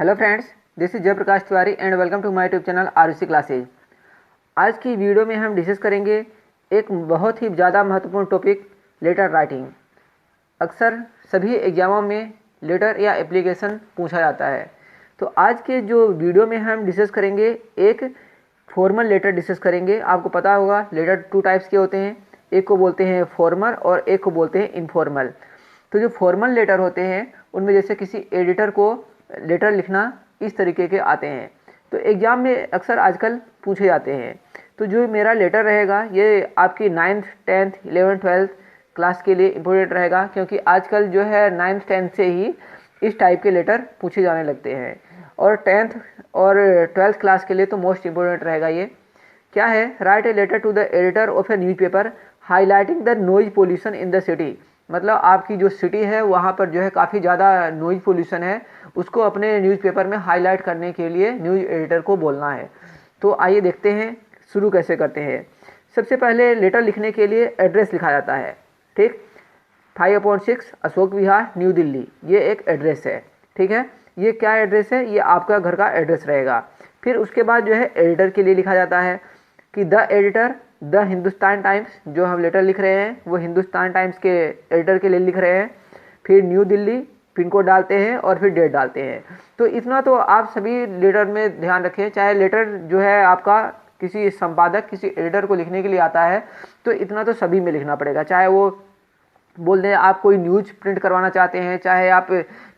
Hello friends, this is Jaiprakash Tiwari and welcome to my YouTube channel Arushi classes. आज की video में हम डिस्कस करेंगे एक बहुत ही ज़्यादा महत्वपूर्ण टॉपिक, लेटर राइटिंग। अक्सर सभी एग्जामों में लेटर या एप्लीकेशन पूछा जाता है। तो आज के जो वीडियो में हम डिस्कस करेंगे एक फॉर्मल लेटर डिस्कस करेंगे। आपको पता होगा लेटर टू टाइप्स के होते हैं, एक को बोलते हैं फॉर्मल और एक को बोलते हैं इनफॉर्मल। तो जो फॉर्मल लेटर होते हैं उनमें जैसे किसी एडिटर को लेटर लिखना इस तरीके के आते हैं, तो एग्ज़ाम में अक्सर आजकल पूछे जाते हैं। तो जो मेरा लेटर रहेगा ये आपकी 9th 10th 11th 12th class के लिए इम्पोर्टेंट रहेगा, क्योंकि आजकल जो है 9th 10th से ही इस टाइप के लेटर पूछे जाने लगते हैं। और 10th और 12th क्लास के लिए तो मोस्ट इम्पोर्टेंट रहेगा। ये क्या है? Write a letter to the editor of a newspaper highlighting the noise pollution in the city. मतलब आपकी जो सिटी है वहाँ पर जो है काफ़ी ज़्यादा नॉइज पोल्यूशन है, उसको अपने न्यूज़पेपर में हाईलाइट करने के लिए न्यूज़ एडिटर को बोलना है। तो आइए देखते हैं शुरू कैसे करते हैं। सबसे पहले लेटर लिखने के लिए एड्रेस लिखा जाता है। ठीक, 5/6 अशोक विहार न्यू दिल्ली, ये एक एड्रेस है। ठीक है, ये क्या एड्रेस है? ये आपका घर का एड्रेस रहेगा। फिर उसके बाद जो है एडिटर के लिए लिखा जाता है कि the editor the Hindustan times, जो हम लेटर लिख रहे हैं वो हिंदुस्तान टाइम्स के एडिटर के लिए लिख रहे हैं। फिर न्यू दिल्ली पिन कोड डालते हैं और फिर डेट डालते हैं। तो इतना तो आप सभी लेटर में ध्यान रखें। चाहे लेटर जो है आपका किसी संपादक किसी एडिटर को लिखने के लिए आता है तो इतना तो सभी में लिखना पड़ेगा। चाहे वो बोल दें आप कोई न्यूज़ प्रिंट करवाना चाहते हैं, चाहे आप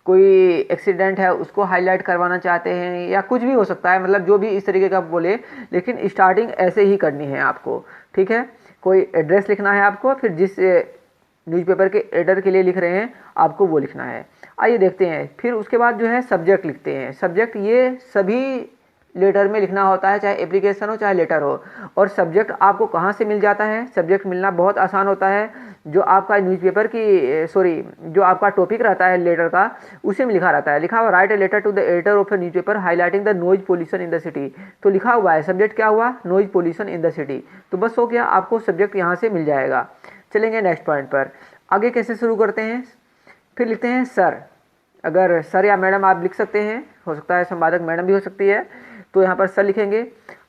कोई एक्सीडेंट है उसको हाईलाइट करवाना चाहते हैं, या कुछ भी हो सकता है, मतलब जो भी इस तरीके का बोले, लेकिन स्टार्टिंग ऐसे ही करनी है आपको। ठीक है, कोई एड्रेस लिखना है आपको, फिर जिस न्यूज़पेपर के एडिटर के लिए लिख रहे हैं आपको वो लिखना है। आइए देखते हैं। फिर उसके बाद जो है सब्जेक्ट लिखते हैं। सब्जेक्ट ये सभी लेटर में लिखना होता है, चाहे एप्लीकेशन हो चाहे लेटर हो। और सब्जेक्ट आपको कहाँ से मिल जाता है? सब्जेक्ट मिलना बहुत आसान होता है। जो आपका न्यूज़पेपर की जो आपका टॉपिक रहता है लेटर का, उसी में लिखा रहता है। लिखा हुआ write a letter to the editor of a newspaper highlighting the noise pollution in the city. तो लिखा हुआ है सब्जेक्ट क्या हुआ? Noise pollution in the city. तो बस हो गया, आपको सब्जेक्ट यहाँ से मिल जाएगा। चलेंगे नेक्स्ट पॉइंट पर। आगे कैसे शुरू करते हैं? फिर लिखते हैं सर। अगर सर या मैडम आप लिख सकते हैं, हो सकता है संपादक मैडम भी हो सकती है। तो यहाँ पर सर लिखेंगे।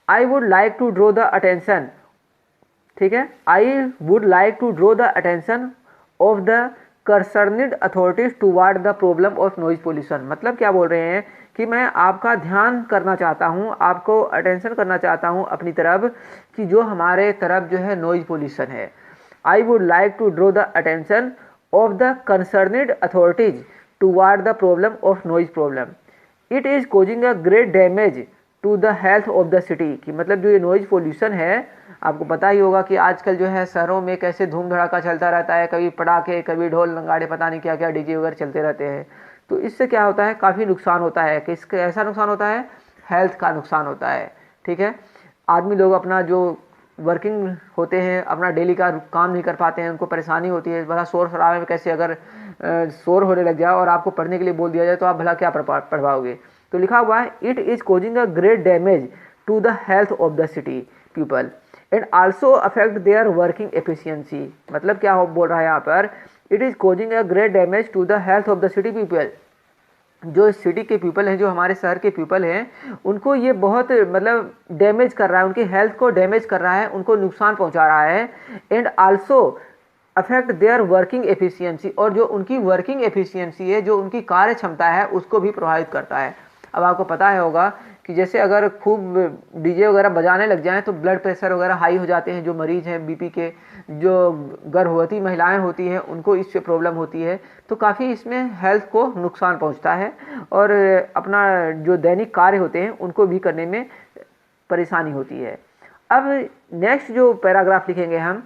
I would like to draw the attention. ठीक है, I would like to draw the attention of the concerned authorities toward the problem of noise pollution. मतलब क्या बोल रहे हैं कि मैं आपका ध्यान करना चाहता हूँ, आपको अटेंशन करना चाहता हूँ अपनी तरफ, कि जो हमारे तरफ जो है नॉइज पोल्यूशन है। I would like to draw the attention of the concerned authorities toward the problem of noise problem. It is causing a great damage to the health of the city. की मतलब जो ये noise pollution है, आपको पता ही होगा कि आजकल जो है शहरों में कैसे धूम धड़ाका चलता रहता है, कभी पटाखे कभी ढोल नगाड़े पता नहीं क्या क्या डीजे वगैरह चलते रहते हैं। तो इससे क्या होता है? काफ़ी नुकसान होता है। किसका ऐसा नुकसान होता है? हेल्थ का नुकसान होता है। ठीक है, आदमी लोग अपना जो वर्किंग होते हैं, अपना डेली का काम नहीं कर पाते हैं, उनको परेशानी होती है। बड़ा शोर शराबे में कैसे अगर शोर होने लग जाए और आपको पढ़ने के लिए बोल दिया जाए तो आप भला क्या पढ़ पाओगे? तो लिखा हुआ है it is causing a great damage to the health of the city people and also affect their working efficiency. मतलब क्या बोल रहा है यहाँ पर? It is causing a great damage to the health of the city people. जो city के people हैं, जो हमारे शहर के पीपल हैं, उनको ये बहुत मतलब डैमेज कर रहा है, उनकी हेल्थ को डैमेज कर रहा है, उनको नुकसान पहुंचा रहा है। And also affect their working efficiency, और जो उनकी वर्किंग एफिशिएंसी है, जो उनकी कार्य क्षमता है, उसको भी प्रभावित करता है। अब आपको पता है होगा कि जैसे अगर खूब डीजे वगैरह बजाने लग जाएं तो ब्लड प्रेशर वगैरह हाई हो जाते हैं। जो मरीज़ हैं बीपी के, जो गर्भवती महिलाएं होती हैं, उनको इससे प्रॉब्लम होती है। तो काफ़ी इसमें हेल्थ को नुकसान पहुंचता है और अपना जो दैनिक कार्य होते हैं उनको भी करने में परेशानी होती है। अब नेक्स्ट जो पैराग्राफ लिखेंगे हम,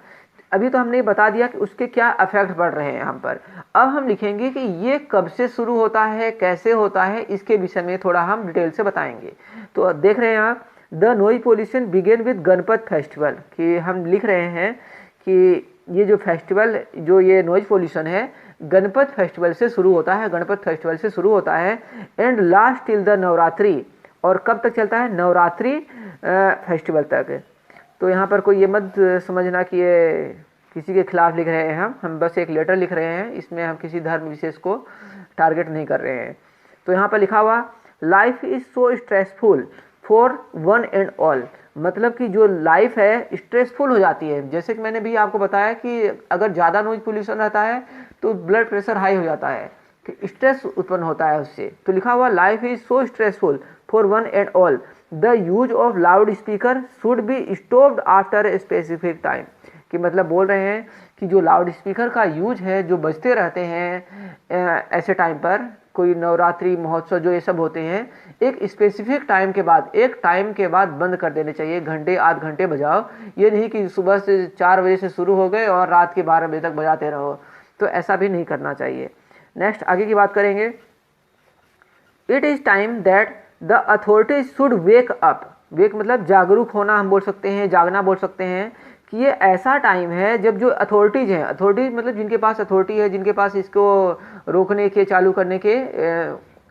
अभी तो हमने बता दिया कि उसके क्या इफेक्ट पड़ रहे हैं हम पर। अब हम लिखेंगे कि ये कब से शुरू होता है, कैसे होता है, इसके विषय में थोड़ा हम डिटेल से बताएंगे। तो देख रहे हैं आप, the noise pollution begin with Ganpat festival. कि हम लिख रहे हैं कि ये जो फेस्टिवल, जो ये नॉइज पोल्यूशन है, गणपत फेस्टिवल से शुरू होता है। गणपत फेस्टिवल से शुरू होता है and last till the Navratri. और कब तक चलता है? नवरात्रि फेस्टिवल तक। तो यहाँ पर कोई ये मत समझना कि ये किसी के खिलाफ लिख रहे हैं हम बस एक लेटर लिख रहे हैं। इसमें हम किसी धर्म विशेष को टारगेट नहीं कर रहे हैं। तो यहाँ पर लिखा हुआ life is so stressful for one and all, मतलब कि जो लाइफ है स्ट्रेसफुल हो जाती है। जैसे कि मैंने भी आपको बताया कि अगर ज़्यादा नॉइज पोल्यूशन रहता है तो ब्लड प्रेशर हाई हो जाता है, कि स्ट्रेस उत्पन्न होता है उससे। तो लिखा हुआ life is so stressful for one and all, the use of loud speaker should be stopped after a specific time, कि मतलब बोल रहे हैं कि जो लाउड स्पीकर का यूज है जो बजते रहते हैं ऐसे टाइम पर, कोई नवरात्रि महोत्सव जो ये सब होते हैं, एक स्पेसिफिक टाइम के बाद, एक टाइम के बाद बंद कर देने चाहिए। घंटे आध घंटे बजाओ, ये नहीं कि सुबह से 4 बजे से शुरू हो गए और रात के 12 बजे तक बजाते रहो, तो ऐसा भी नहीं करना चाहिए। नेक्स्ट आगे की बात करेंगे। It is time that the authorities should wake up, wake मतलब जागरूक होना हम बोल सकते हैं, जागना बोल सकते हैं, कि ये ऐसा टाइम है जब जो अथॉरिटीज़ हैं, अथॉरिटीज़ मतलब जिनके पास अथॉरिटी है, जिनके पास इसको रोकने के चालू करने के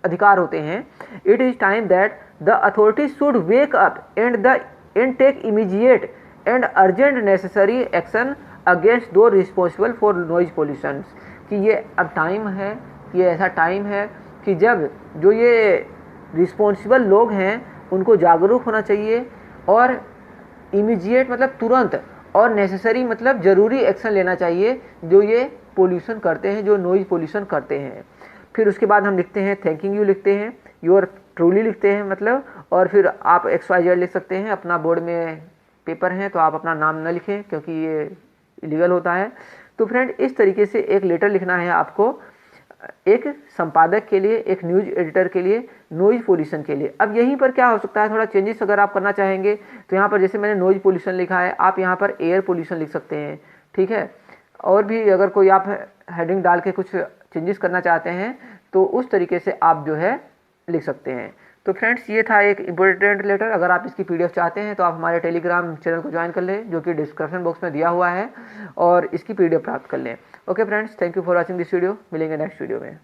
अधिकार होते हैं, it is time that the authorities should wake up and take immediate and urgent necessary action against those responsible for noise pollution, कि ये अब टाइम है, ये ऐसा टाइम है कि जब जो ये रिस्पॉन्सिबल लोग हैं उनको जागरूक होना चाहिए, और इमीडिएट मतलब तुरंत, और नेसेसरी मतलब ज़रूरी एक्शन लेना चाहिए जो ये पोल्यूशन करते हैं, जो नॉइज़ पोल्यूशन करते हैं। फिर उसके बाद हम लिखते हैं थैंकिंग यू, लिखते हैं योर ट्रूली, लिखते हैं मतलब, और फिर आप XYZ लिख सकते हैं। अपना बोर्ड में पेपर है तो आप अपना नाम न लिखें क्योंकि ये इलीगल होता है। तो फ्रेंड इस तरीके से एक लेटर लिखना है आपको, एक संपादक के लिए, एक न्यूज़ एडिटर के लिए, नॉइज़ पोल्यूशन के लिए। अब यहीं पर क्या हो सकता है, थोड़ा चेंजेस अगर आप करना चाहेंगे तो यहाँ पर जैसे मैंने नॉइज़ पोल्यूशन लिखा है, आप यहाँ पर एयर पोल्यूशन लिख सकते हैं, ठीक है। और भी अगर कोई आप हेडिंग डाल के कुछ चेंजेस करना चाहते हैं तो उस तरीके से आप जो है लिख सकते हैं। तो फ्रेंड्स ये था एक इम्पोर्टेंट लेटर। अगर आप इसकी PDF चाहते हैं तो आप हमारे टेलीग्राम चैनल को ज्वाइन कर लें, जो कि डिस्क्रिप्शन बॉक्स में दिया हुआ है, और इसकी PDF प्राप्त कर लें। Okay friends, thank you for watching this video. मिलेंगे नेक्स्ट वीडियो में।